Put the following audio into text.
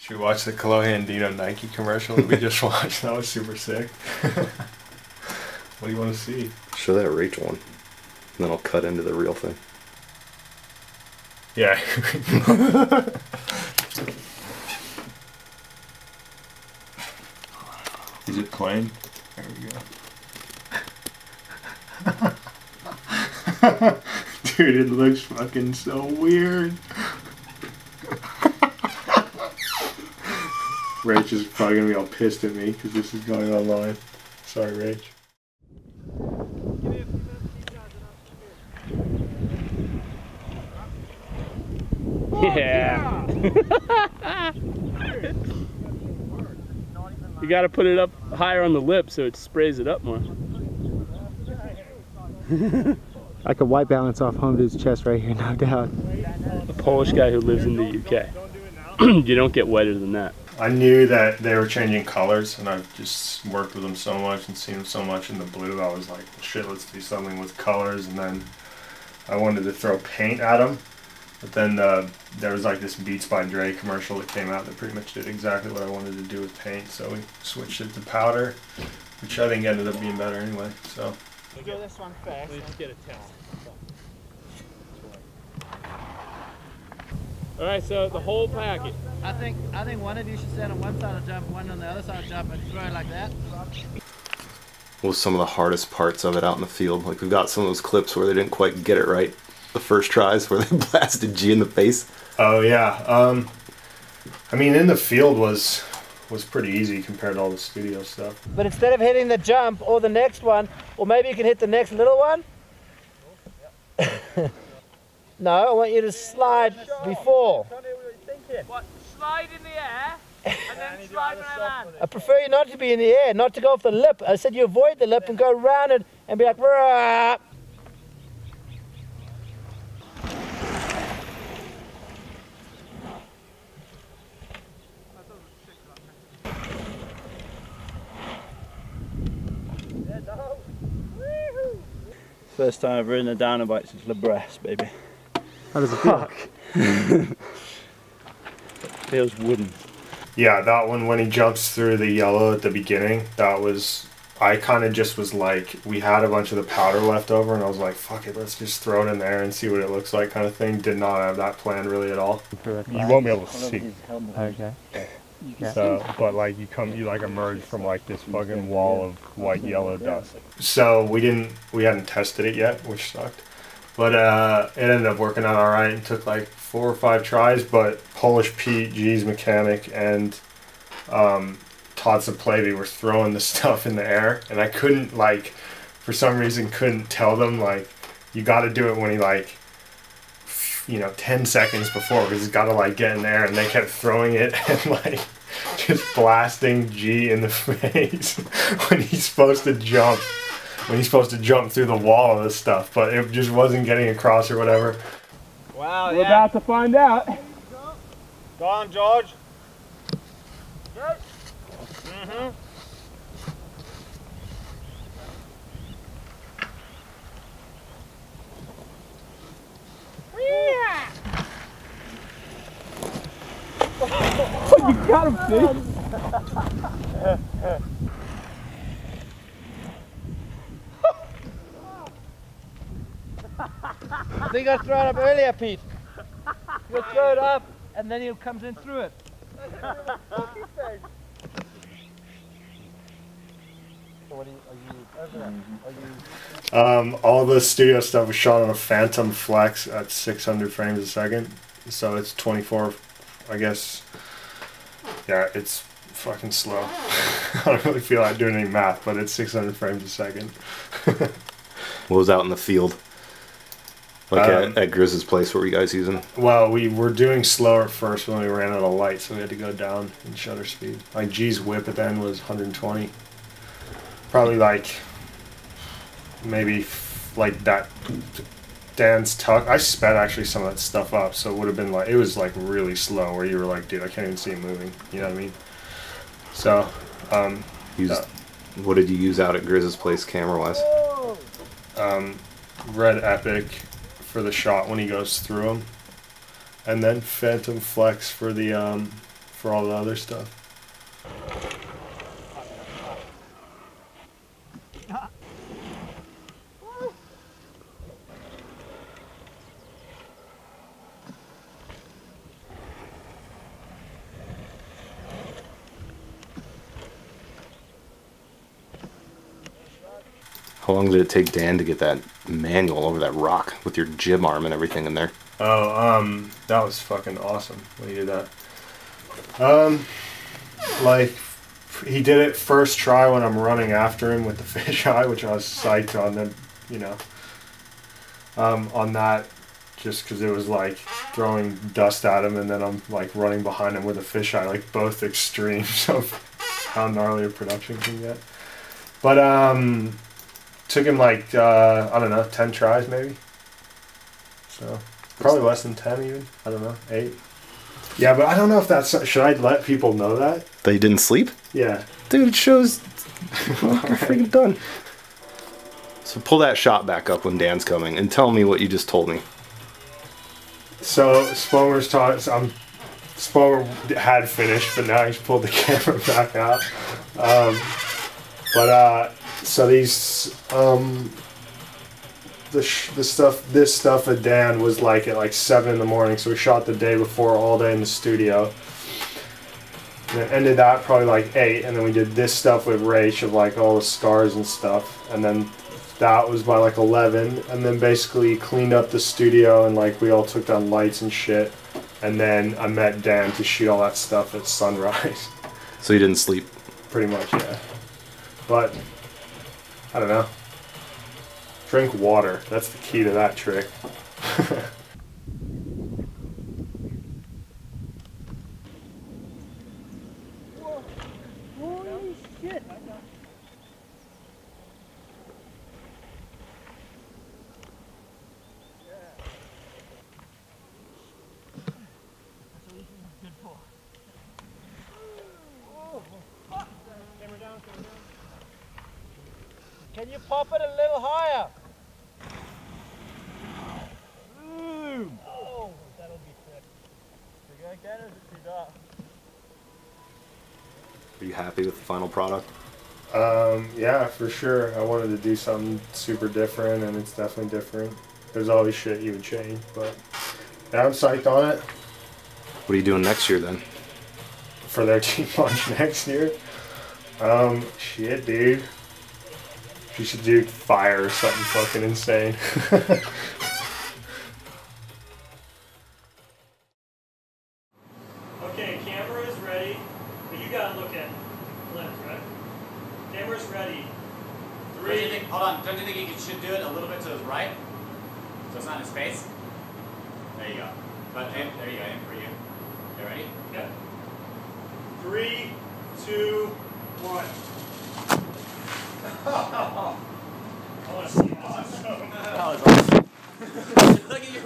Should we watch the Colohan Dino Nike commercial that we just watched? That was super sick. What do you want to see? Show that Rachel one. And then I'll cut into the real thing. Yeah. Is it playing? There we go. Dude, it looks fucking so weird. Rach is probably gonna be all pissed at me because this is going online. Sorry, Rach. Yeah. You gotta put it up higher on the lip so it sprays it up more. I could white balance off home dude's chest right here, no doubt. A Polish guy who lives in the UK. You don't get wetter than that. I knew that they were changing colors, and I've just worked with them so much and seen them so much in the blue. I was like, shit, let's do something with colors. And then I wanted to throw paint at them. But then there was like this Beats by Dre commercial that came out that pretty much did exactly what I wanted to do with paint. So we switched it to powder, which I think ended up being better anyway. So. We'll do this one first. Let's get a test. Alright, so the whole packet. I think one of you should stand on one side of the jump, one on the other side of the jump, and throw it like that. What was some of the hardest parts of it out in the field? Like, we've got some of those clips where they didn't quite get it right the first tries, where they blasted G in the face. Oh yeah. I mean, in the field was pretty easy compared to all the studio stuff. But instead of hitting the jump or the next one, or maybe you can hit the next little one. No, I want you to slide before. What? Slide in the air and then slide when I land. I prefer you not to be in the air, not to go off the lip. I said you avoid the lip and go around it and be like, rah. First time I've ridden a downer bike since LeBresse, baby. How does it feel? Feels wooden. Yeah, that one when he jumps through the yellow at the beginning, that was, I kind of just was like, we had a bunch of the powder left over and I was like, fuck it, let's just throw it in there and see what it looks like kind of thing. Did not have that plan really at all. You won't be able to see. Okay. So, but like you like emerge from like this fucking wall of white yellow dust. So we hadn't tested it yet, which sucked. But it ended up working out all right. It took like 4 or 5 tries, but Polish Pete, Gee's mechanic, and Todd Saplavy were throwing the stuff in the air, and I couldn't, like, for some reason couldn't tell them, like, you got to do it when he, like, 10 seconds before, because he's got to, like, get in there, and they kept throwing it and, like, just blasting Gee in the face when he's supposed to jump. When he's supposed to jump through the wall of this stuff, but it just wasn't getting across or whatever. Wow, We're about to find out. Go on, George. Go. Mm-hmm. You got him, dude. I think I throw it up earlier, Pete. You throw it up, and then he comes in through it. All the studio stuff was shot on a Phantom Flex at 600 frames a second, so it's 24, I guess. Yeah, it's fucking slow. I don't really feel like doing any math, but it's 600 frames a second. What was out in the field? Like at Grizz's place, what were you guys using? Well, we were doing slower at first when we ran out of light, so we had to go down in shutter speed. Like G's whip at the end was 120. Probably like, maybe like that, Dan's tuck. I sped actually some of that stuff up, so it would have been like, it was like really slow where you were like, dude, I can't even see it moving. You know what I mean? So, what did you use out at Grizz's place camera-wise? Red Epic for the shot when he goes through them, and then Phantom Flex for the for all the other stuff. How long did it take Dan to get that manual over that rock with your jib arm and everything in there? Oh, that was fucking awesome when he did that. Like, he did it first try when I'm running after him with the fisheye, which I was psyched on them, you know, on that, just because it was like throwing dust at him, and then I'm like running behind him with a fisheye, like both extremes of how gnarly a production can get. But took him like I don't know, 10 tries maybe. So probably less than 10 even. I don't know, 8. Yeah, but I don't know if that's, should I let people know that? That you didn't sleep? Yeah. Dude, it shows you're freaking done. So pull that shot back up when Dan's coming and tell me what you just told me. So Spomer's Spomer had finished, but now he's pulled the camera back out. So these this stuff at Dan was like at like 7 in the morning, so we shot the day before all day in the studio. And then ended that probably like 8, and then we did this stuff with Rach of like all the scars and stuff, and then that was by like 11, and then basically cleaned up the studio, and like we all took down lights and shit, and then I met Dan to shoot all that stuff at sunrise. So you didn't sleep? Pretty much, yeah. But I don't know. Drink water. That's the key to that trick. Holy shit! Can you pop it a little higher? Boom! Oh, that'll be sick. You go again, or is it too dark? Are you happy with the final product? Yeah, for sure. I wanted to do something super different, and it's definitely different. There's always shit you would change, but yeah, I'm psyched on it. What are you doing next year then? For their team launch next year? Shit, dude. You should do fire or something fucking insane. Okay, camera is ready, but you gotta look at lens, right? Camera's ready. Don't you think, hold on, don't you think you should do it a little bit to his right? So it's not in his face? There you go. But aim, there you go, aim for you. You ready? Yeah. 3, 2, 1. I want to see this. That was awesome. Look at your